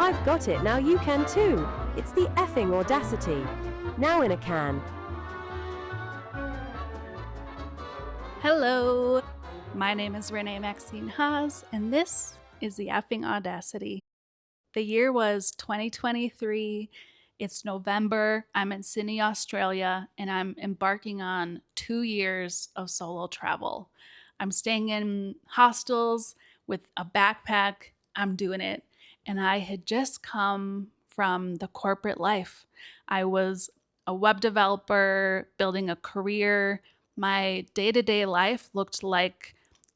I've got it, now you can too. It's the effing audacity. Now in a can. Hello, my name is Renee Maxine Haas, and this is the effing audacity. The year was 2023. It's November. I'm in Sydney, Australia, and I'm embarking on 2 years of solo travel. I'm staying in hostels with a backpack. I'm doing it. And I had just come from the corporate life. I was a web developer, building a career. My day to day life looked like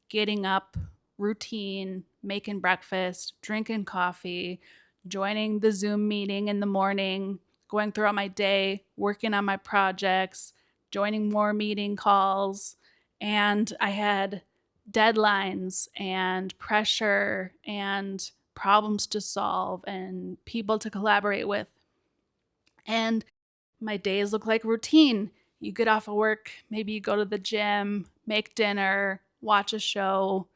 getting up, routine, making breakfast, drinking coffee, joining the Zoom meeting in the morning, going throughout my day, working on my projects, joining more meeting calls. And I had deadlines and pressure and problems to solve and people to collaborate with. And my days look like routine. You get off of work, maybe you go to the gym, make dinner, watch a show.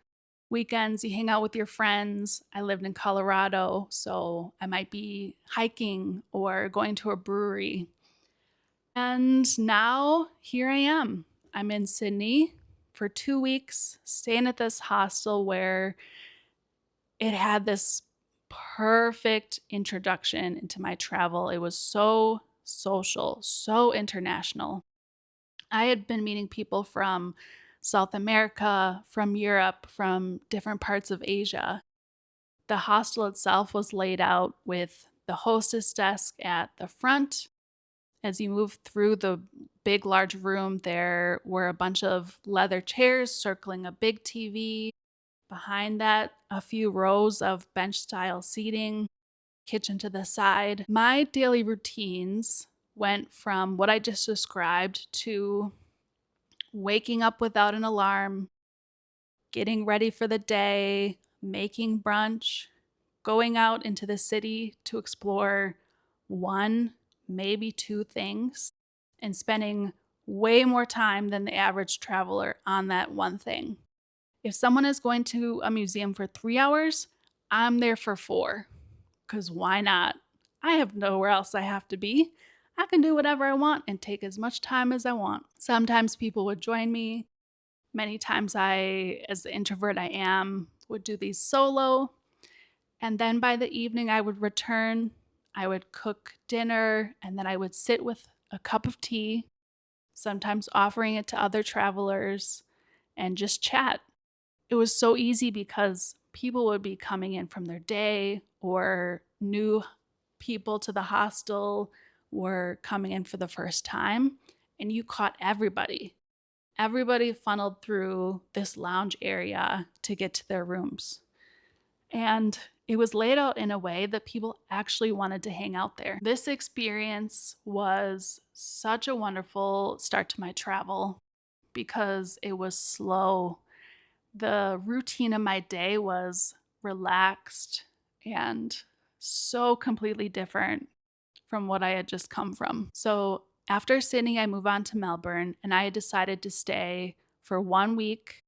Weekends, you hang out with your friends. I lived in Colorado, so I might be hiking or going to a brewery. And now here I am. I'm in Sydney for 2 weeks, staying at this hostel where it had this perfect introduction into my travel. It was so social, so international. I had been meeting people from South America, from Europe, from different parts of Asia. The hostel itself was laid out with the hostess desk at the front. As you move through the big, large room, there were a bunch of leather chairs circling a big TV. Behind that, a few rows of bench style seating, kitchen to the side. My daily routines went from what I just described to waking up without an alarm, getting ready for the day, making brunch, going out into the city to explore one, maybe two things, and spending way more time than the average traveler on that one thing. If someone is going to a museum for 3 hours, I'm there for four, because why not? I have nowhere else I have to be. I can do whatever I want and take as much time as I want. Sometimes people would join me. Many times I, as the introvert I am, would do these solo. And then by the evening, I would return. I would cook dinner, and then I would sit with a cup of tea, sometimes offering it to other travelers, and just chat. It was so easy because people would be coming in from their day, or new people to the hostel were coming in for the first time, and you caught everybody. Everybody funneled through this lounge area to get to their rooms. And it was laid out in a way that people actually wanted to hang out there. This experience was such a wonderful start to my travel because it was slow. The routine of my day was relaxed and so completely different from what I had just come from. So after Sydney, I moved on to Melbourne, and I decided to stay for 1 week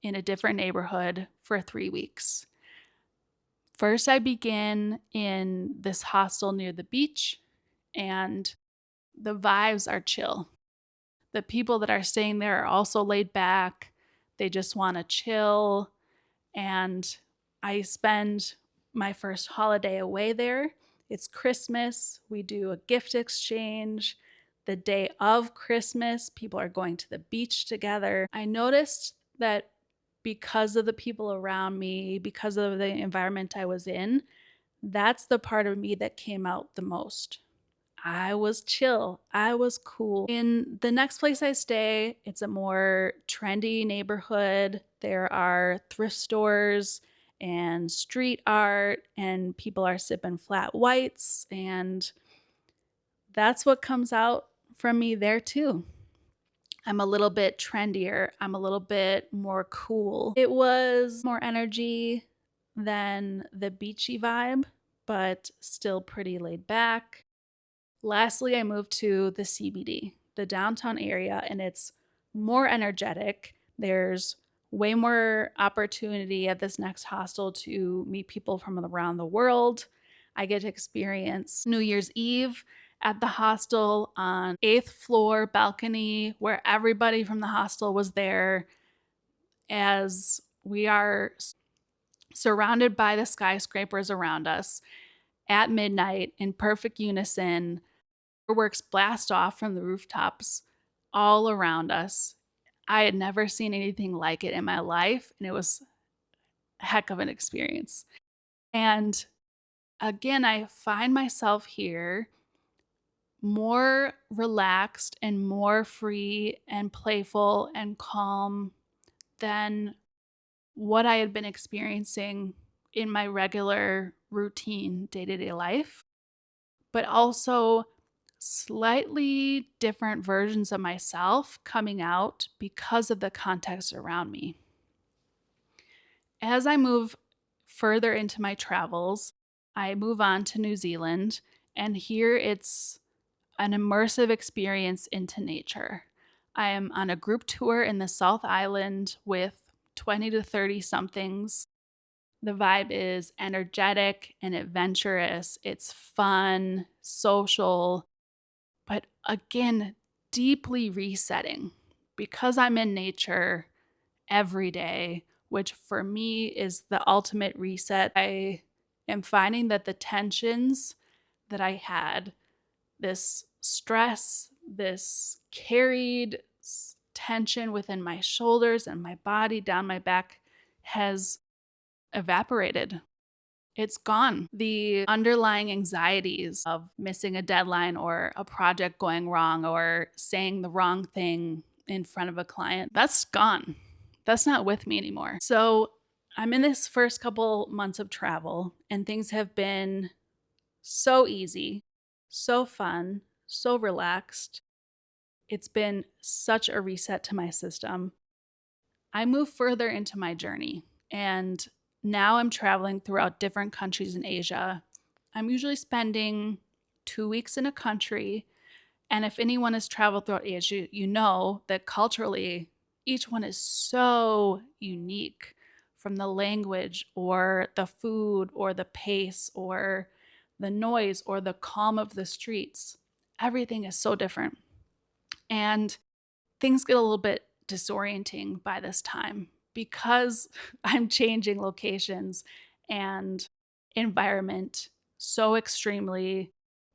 in a different neighborhood for 3 weeks. First, I began in this hostel near the beach, and the vibes are chill. The people that are staying there are also laid back. They just want to chill. And I spend my first holiday away there. It's Christmas. We do a gift exchange. The day of Christmas, people are going to the beach together. I noticed that because of the people around me, because of the environment I was in, that's the part of me that came out the most. I was chill. I was cool. In the next place I stay, it's a more trendy neighborhood. There are thrift stores and street art, and people are sipping flat whites. And that's what comes out from me there, too. I'm a little bit trendier. I'm a little bit more cool. It was more energy than the beachy vibe, but still pretty laid back. Lastly, I moved to the CBD, the downtown area, and it's more energetic. There's way more opportunity at this next hostel to meet people from around the world. I get to experience New Year's Eve at the hostel on 8th floor balcony where everybody from the hostel was there as we are surrounded by the skyscrapers around us at midnight in perfect unison. Fireworks blast off from the rooftops all around us. I had never seen anything like it in my life, and it was a heck of an experience. And again, I find myself here more relaxed and more free and playful and calm than what I had been experiencing in my regular routine day to day life, but also slightly different versions of myself coming out because of the context around me. As I move further into my travels, I move on to New Zealand, and here it's an immersive experience into nature. I am on a group tour in the South Island with 20 to 30 somethings. The vibe is energetic and adventurous. It's fun, social, but again, deeply resetting because I'm in nature every day, which for me is the ultimate reset. I am finding that the tensions that I had, this stress, this carried tension within my shoulders and my body down my back has evaporated. It's gone. The underlying anxieties of missing a deadline or a project going wrong or saying the wrong thing in front of a client, that's gone. That's not with me anymore. So I'm in this first couple months of travel, and things have been so easy, so fun, so relaxed. It's been such a reset to my system. I move further into my journey, and now I'm traveling throughout different countries in Asia. I'm usually spending 2 weeks in a country. And if anyone has traveled throughout Asia, you know that culturally, each one is so unique, from the language or the food or the pace or the noise or the calm of the streets. Everything is so different. And things get a little bit disorienting by this time because I'm changing locations and environment so extremely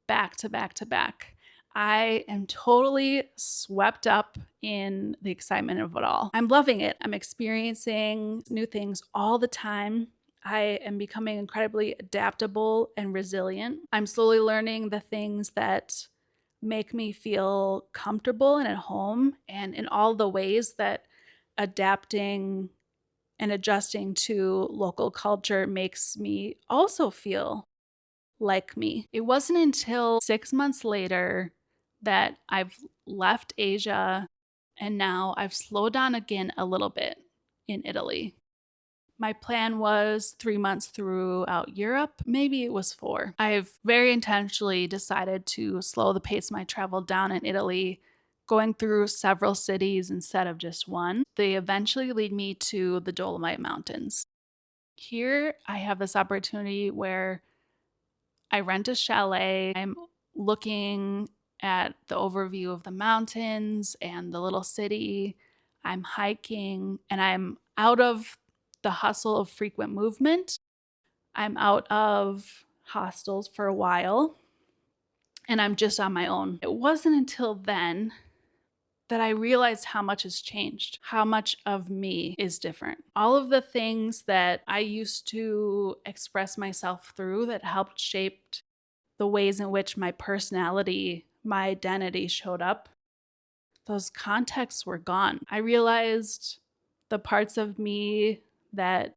back to back to back. I am totally swept up in the excitement of it all. I'm loving it. I'm experiencing new things all the time. I am becoming incredibly adaptable and resilient. I'm slowly learning the things that make me feel comfortable and at home, and in all the ways that adapting and adjusting to local culture makes me also feel like me. It wasn't until 6 months later that I've left Asia and now I've slowed down again a little bit in Italy. My plan was 3 months throughout Europe. Maybe it was 4. I've very intentionally decided to slow the pace of my travel down in Italy, going through several cities instead of just one. They eventually lead me to the Dolomite Mountains. Here, I have this opportunity where I rent a chalet. I'm looking at the overview of the mountains and the little city. I'm hiking and I'm out of the hustle of frequent movement. I'm out of hostels for a while and I'm just on my own. It wasn't until then that I realized how much has changed, how much of me is different. All of the things that I used to express myself through that helped shape the ways in which my personality, my identity showed up, those contexts were gone. I realized the parts of me that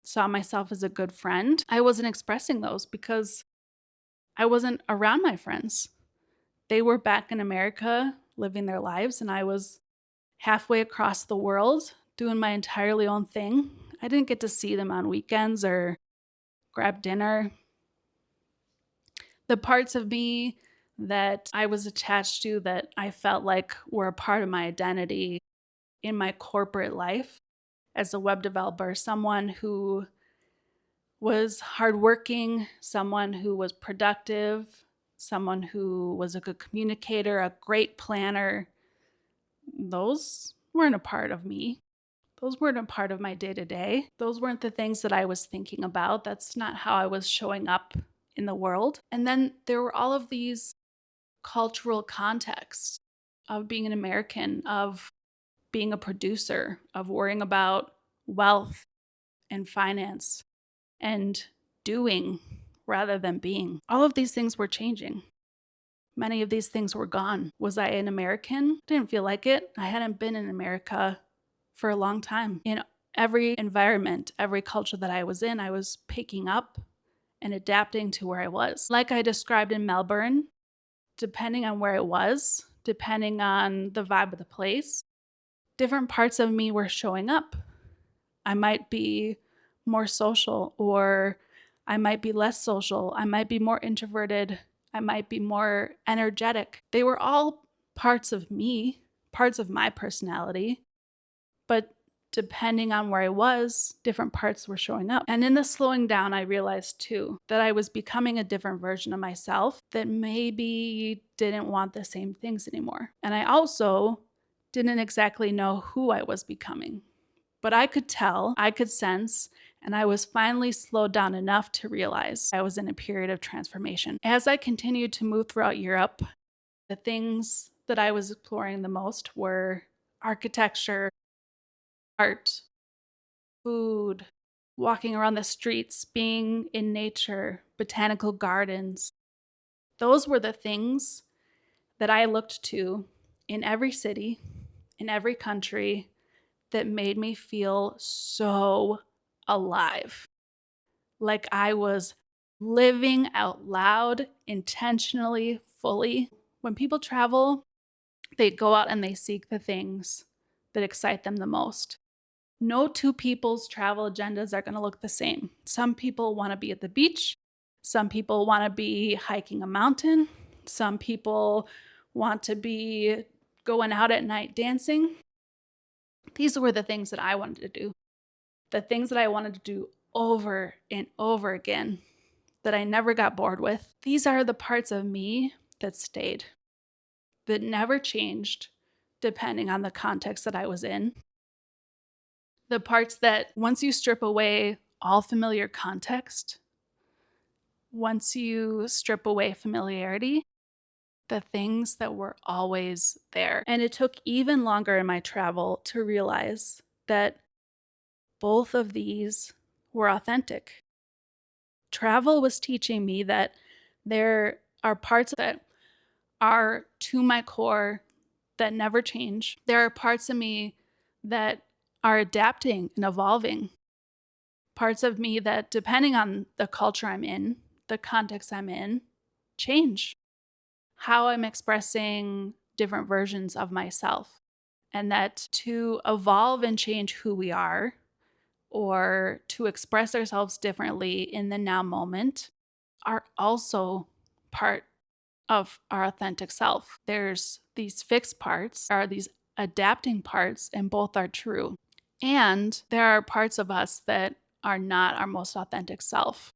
saw myself as a good friend, I wasn't expressing those because I wasn't around my friends. They were back in America living their lives, and I was halfway across the world doing my entirely own thing. I didn't get to see them on weekends or grab dinner. The parts of me that I was attached to that I felt like were a part of my identity in my corporate life as a web developer, someone who was hardworking, someone who was productive, someone who was a good communicator, a great planner. Those weren't a part of me. Those weren't a part of my day to day. Those weren't the things that I was thinking about. That's not how I was showing up in the world. And then there were all of these cultural contexts of being an American, of being a producer, of worrying about wealth and finance and doing rather than being. All of these things were changing. Many of these things were gone. Was I an American? Didn't feel like it. I hadn't been in America for a long time. In every environment, every culture that I was in, I was picking up and adapting to where I was. Like I described in Melbourne, depending on where it was, depending on the vibe of the place, different parts of me were showing up. I might be more social, or I might be less social. I might be more introverted. I might be more energetic. They were all parts of me, parts of my personality, but depending on where I was, different parts were showing up. And in the slowing down, I realized too that I was becoming a different version of myself that maybe didn't want the same things anymore. And I also didn't exactly know who I was becoming, but I could tell, I could sense, and I was finally slowed down enough to realize I was in a period of transformation. As I continued to move throughout Europe, the things that I was exploring the most were architecture, art, food, walking around the streets, being in nature, botanical gardens. Those were the things that I looked to in every city, in every country, that made me feel so alive. Like I was living out loud, intentionally, fully. When people travel, they go out and they seek the things that excite them the most. No two people's travel agendas are going to look the same. Some people want to be at the beach. Some people want to be hiking a mountain. Some people want to be going out at night dancing. These were the things that I wanted to do. The things that I wanted to do over and over again that I never got bored with. These are the parts of me that stayed, that never changed depending on the context that I was in. The parts that once you strip away all familiar context, once you strip away familiarity, the things that were always there. And it took even longer in my travel to realize that both of these were authentic. Travel was teaching me that there are parts that are to my core that never change. There are parts of me that are adapting and evolving. Parts of me that, depending on the culture I'm in, the context I'm in, change. How I'm expressing different versions of myself. And that to evolve and change who we are, or to express ourselves differently in the now moment, are also part of our authentic self. There's these fixed parts, are these adapting parts, and both are true. And there are parts of us that are not our most authentic self.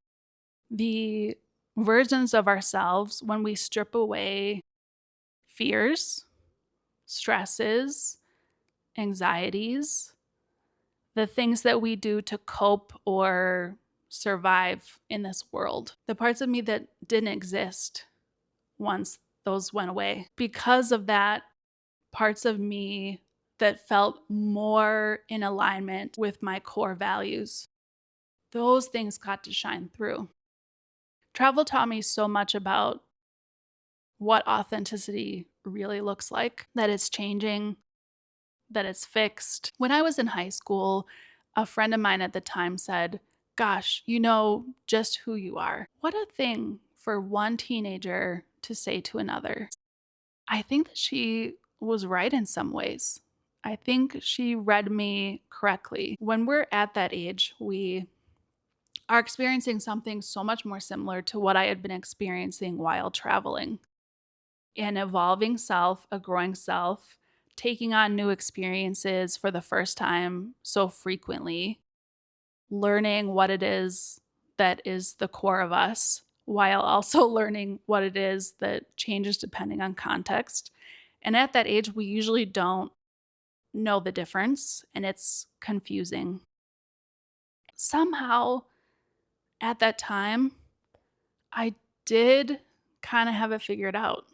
The versions of ourselves, when we strip away fears, stresses, anxieties, the things that we do to cope or survive in this world, the parts of me that didn't exist once those went away. Because of that, parts of me that felt more in alignment with my core values, those things got to shine through. Travel taught me so much about what authenticity really looks like, that it's changing, that it's fixed. When I was in high school, a friend of mine at the time said, "Gosh, you know just who you are." What a thing for one teenager to say to another. I think that she was right in some ways. I think she read me correctly. When we're at that age, we are experiencing something so much more similar to what I had been experiencing while traveling. An evolving self, a growing self, taking on new experiences for the first time so frequently, learning what it is that is the core of us, while also learning what it is that changes depending on context. And at that age, we usually don't know the difference, and it's confusing. Somehow, at that time, I did kind of have it figured out.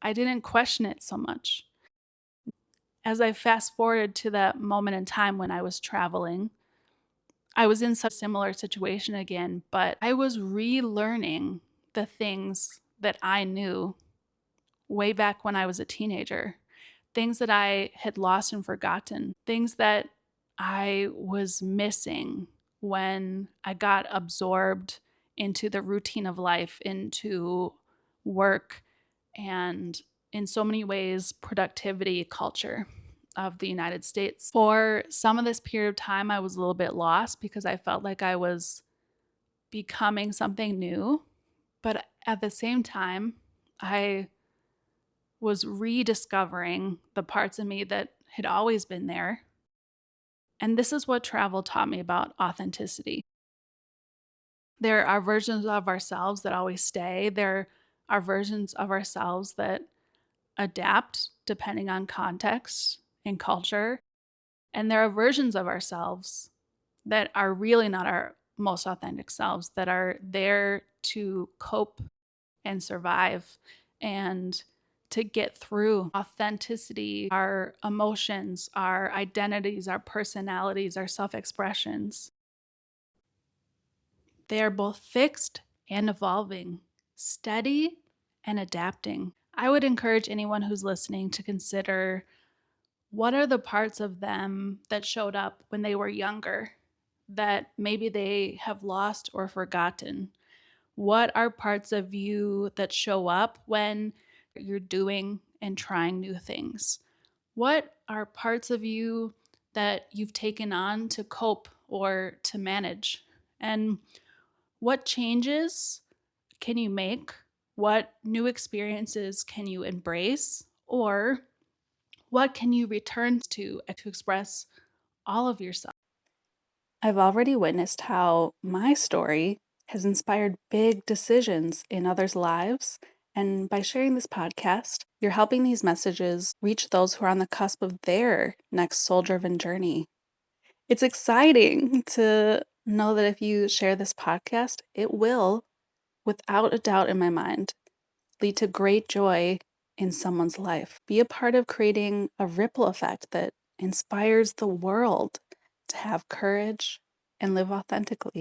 I didn't question it so much. As I fast forwarded to that moment in time when I was traveling, I was in such a similar situation again, but I was relearning the things that I knew way back when I was a teenager, things that I had lost and forgotten, things that I was missing when I got absorbed into the routine of life, into work, and in so many ways, productivity culture of the United States. For some of this period of time, I was a little bit lost because I felt like I was becoming something new. But at the same time, I was rediscovering the parts of me that had always been there. And this is what travel taught me about authenticity. There are versions of ourselves that always stay. There are versions of ourselves that adapt depending on context and culture. And there are versions of ourselves that are really not our most authentic selves, that are there to cope and survive and to get through. Authenticity, our emotions, our identities, our personalities, our self expressions, they are both fixed and evolving, steady and adapting. I would encourage anyone who's listening to consider, what are the parts of them that showed up when they were younger that maybe they have lost or forgotten? What are parts of you that show up when you're doing and trying new things? What are parts of you that you've taken on to cope or to manage? And what changes can you make? What new experiences can you embrace? Or what can you return to express all of yourself? I've already witnessed how my story has inspired big decisions in others' lives. And by sharing this podcast, you're helping these messages reach those who are on the cusp of their next soul driven journey. It's exciting to know that if you share this podcast, it will, without a doubt in my mind, lead to great joy in someone's life. Be a part of creating a ripple effect that inspires the world to have courage and live authentically.